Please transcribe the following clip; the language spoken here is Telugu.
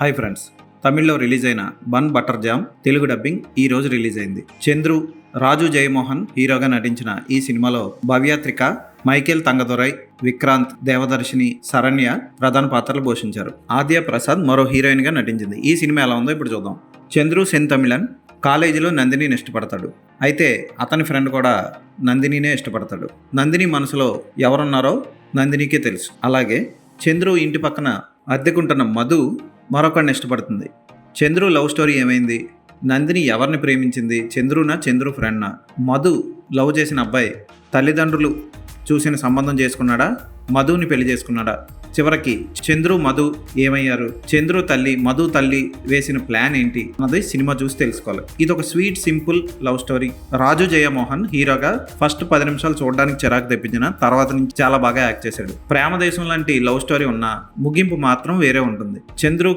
హాయ్ ఫ్రెండ్స్, తమిళ్లో రిలీజ్ అయిన bun butter jam Telugu dubbing ఈ రోజు రిలీజ్ అయింది. చంద్రు, రాజు జయమోహన్ హీరోగా నటించిన ఈ సినిమాలో భవ్యత్రిక, మైకేల్ తంగదురై, విక్రాంత్, దేవదర్శిని, శరణ్య ప్రధాన పాత్రలు పోషించారు. ఆద్య ప్రసాద్ మరో హీరోయిన్ గా నటించింది. ఈ సినిమా ఎలా ఉందో ఇప్పుడు చూద్దాం. చంద్రు సెంతమిళన్ కాలేజీలో నందినిని ఇష్టపడతాడు. అయితే అతని ఫ్రెండ్ కూడా నందినినే ఇష్టపడతాడు. నందిని మనసులో ఎవరున్నారో నందినికే తెలుసు. అలాగే చంద్రు ఇంటి పక్కన అద్దెకుంటున్న మధు మరొకరిని ఇష్టపడుతుంది. చంద్రు లవ్ స్టోరీ ఏమైంది? నందిని ఎవరిని ప్రేమించింది? చంద్రు ఫ్రెండ్నా? మధు లవ్ చేసిన అబ్బాయి తల్లిదండ్రులు చూసిన సంబంధం చేసుకున్నాడా? మధుని పెళ్లి చేసుకున్నాడా? చివరికి చంద్రు మధు ఏమయ్యారు? చంద్రు తల్లి మధు తల్లి వేసిన ప్లాన్ ఏంటి అన్నది సినిమా చూసి తెలుసుకోవాలి. ఇది ఒక స్వీట్ సింపుల్ లవ్ స్టోరీ. రాజు జయమోహన్ హీరోగా ఫస్ట్ 10 నిమిషాలు చూడడానికి చిరాకు తెప్పించిన తర్వాత నుంచి చాలా బాగా యాక్ట్ చేశాడు. ప్రేమ దేశం లాంటి లవ్ స్టోరీ ఉన్న ముగింపు మాత్రం వేరే ఉంటుంది. చంద్రు